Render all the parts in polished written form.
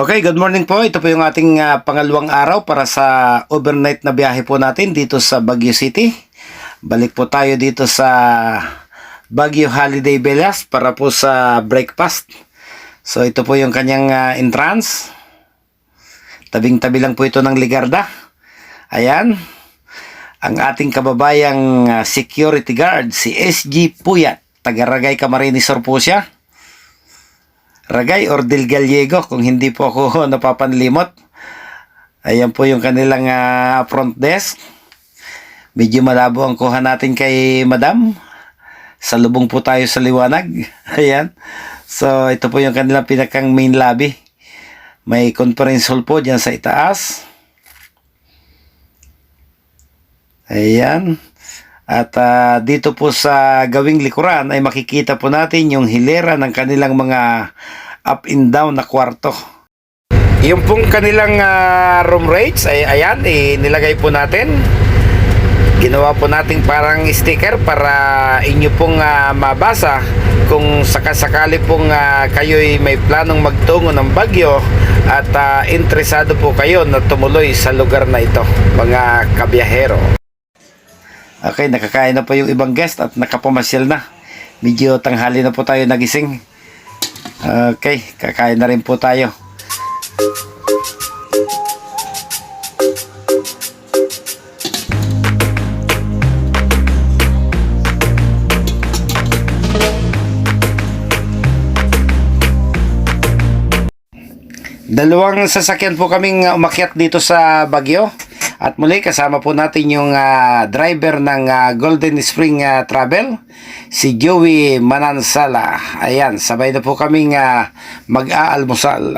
Okay, good morning po. Ito po yung ating pangalawang araw para sa overnight na biyahe po natin dito sa Baguio City. Balik po tayo dito sa Baguio Holiday Villas para po sa breakfast. So ito po yung kanyang entrance. Tabing-tabi lang po ito ng Ligarda. Ayan. Ang ating kababayang security guard, si SG Puyat. Taga-Ragay Camarines Sur po siya. Ragay or Del Gallego kung hindi po ako napapanlimot. Ayan po yung kanilang front desk. Medyo malabo ang kuha natin kay Madam. Salubong po tayo sa liwanag. Ayan. So ito po yung kanilang pinakang main lobby. May conference hall po dyan sa itaas. Ayan. At dito po sa gawing likuran ay makikita po natin yung hilera ng kanilang mga up and down na kwarto. Yung pong kanilang room rates ay ayan, nilagay po natin. Ginawa po natin parang sticker para inyo pong mabasa kung sakasakali pong kayo'y may planong magtungo ng Baguio at interesado po kayo na tumuloy sa lugar na ito, mga kabiyahero. Okay, nakakain na po yung ibang guest at nakapamasyal na. Medyo tanghali na po tayo nagising. Okay, kakain na rin po tayo. Dalawang sasakyan po kaming umakyat dito sa Baguio. At muli kasama po natin yung driver ng Golden Spring Travel, si Joey Manansala. Ayan, sabay na po kaming mag-aalmusal.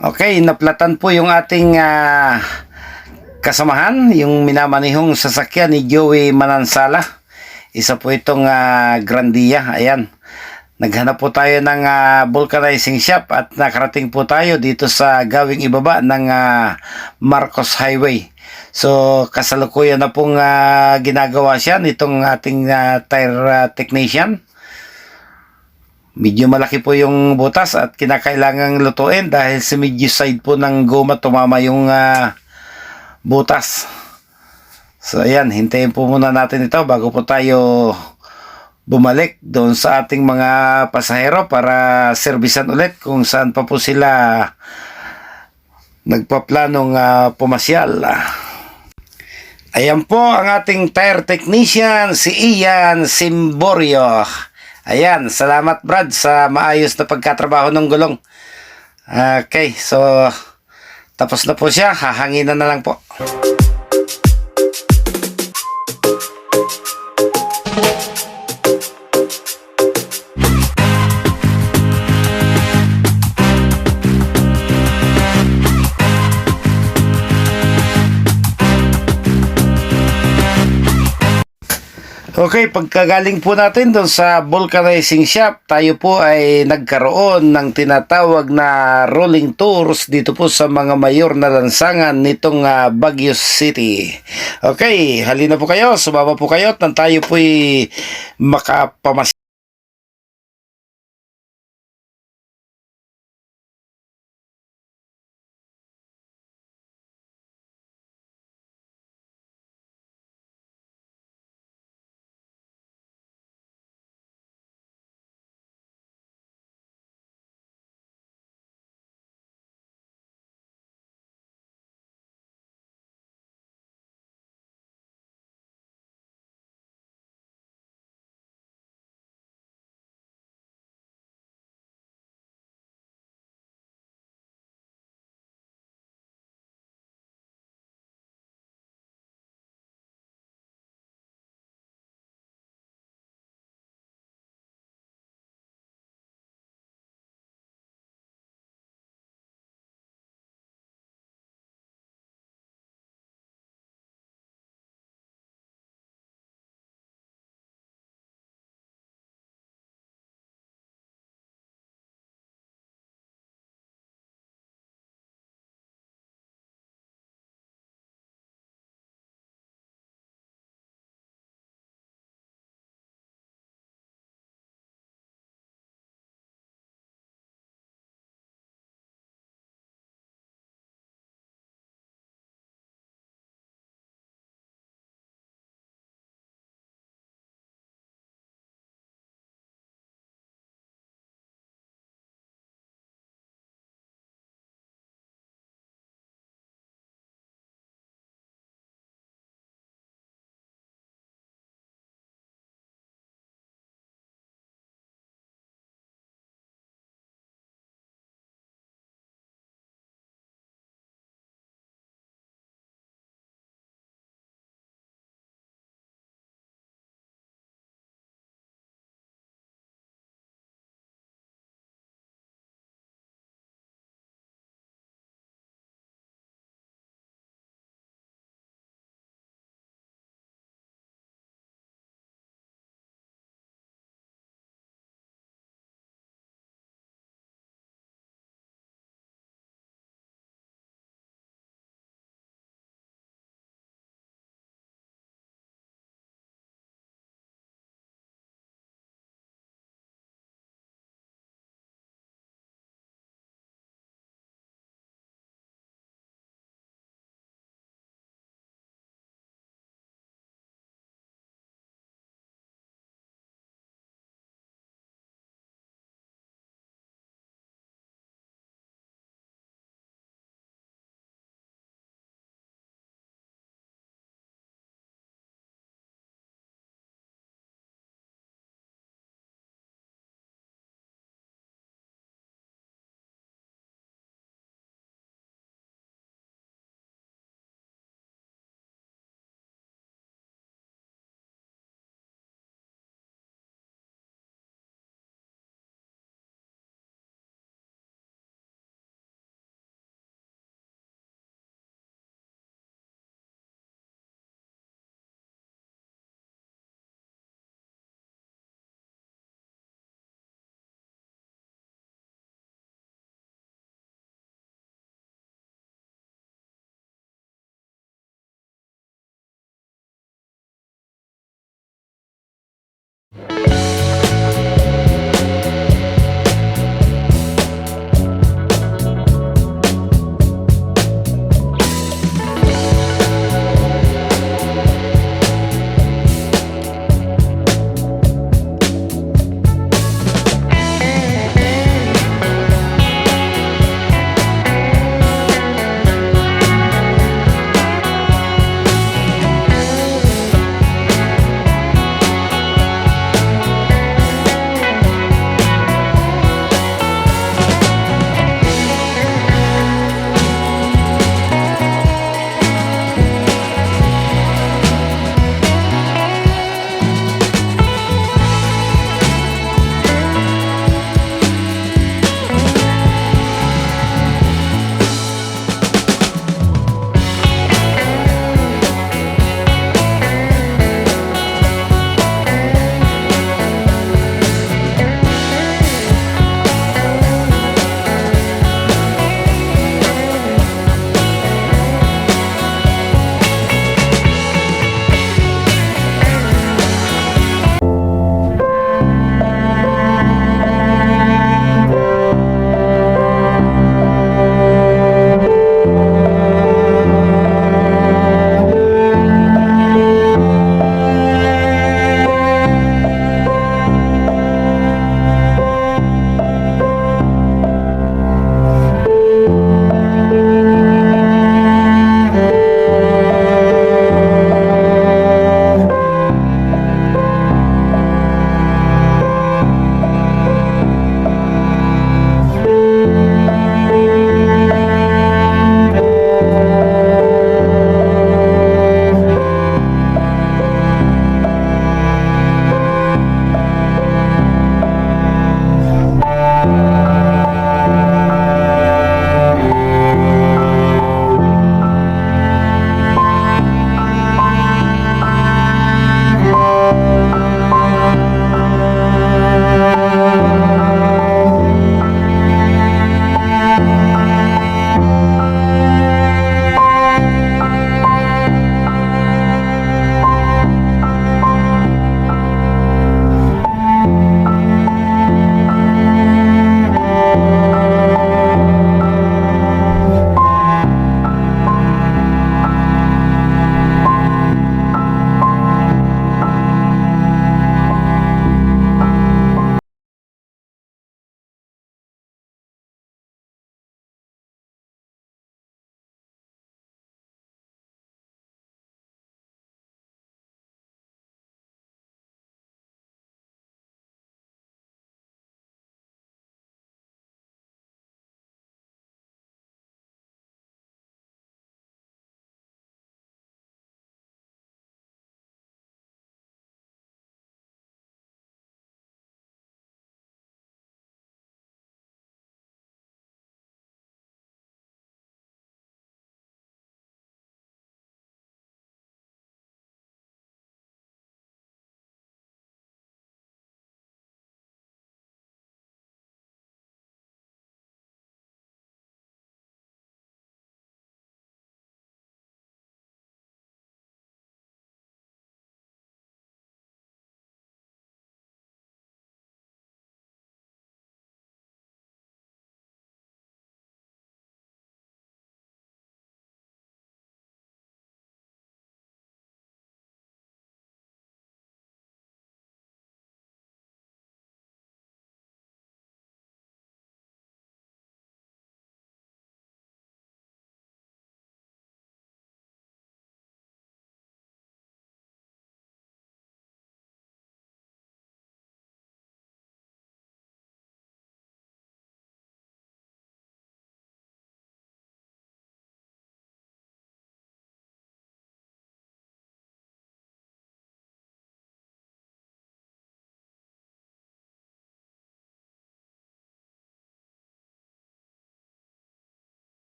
Okay, naplatan po yung ating kasamahan, yung minamanihong sasakyan ni Joey Manansala. Isa po itong Grandia. Ayan. Naghanap po tayo ng vulcanizing shop at nakarating po tayo dito sa gawing ibaba ng Marcos Highway. So, kasalukuyan na pong ginagawa siya nitong ating tire technician. Medyo malaki po yung butas at kinakailangang lutuin dahil sa medyo side po ng goma tumama yung butas. So ayan, hintayin po muna natin ito bago po tayo bumalik doon sa ating mga pasahero para servisan ulit kung saan pa po sila nagpaplanong pumasyal. Ayan po ang ating tire technician, si Ian Simborio. Ayan, salamat Brad sa maayos na pagkatrabaho ng gulong. Okay, so tapos na po siya, hahanginan na lang po. Okay, pagkagaling po natin doon sa vulcanizing shop, tayo po ay nagkaroon ng tinatawag na rolling tours dito po sa mga mayor na lansangan nitong Baguio City. Okay, halina po kayo, sumama po kayo at tayo po'y makapamas.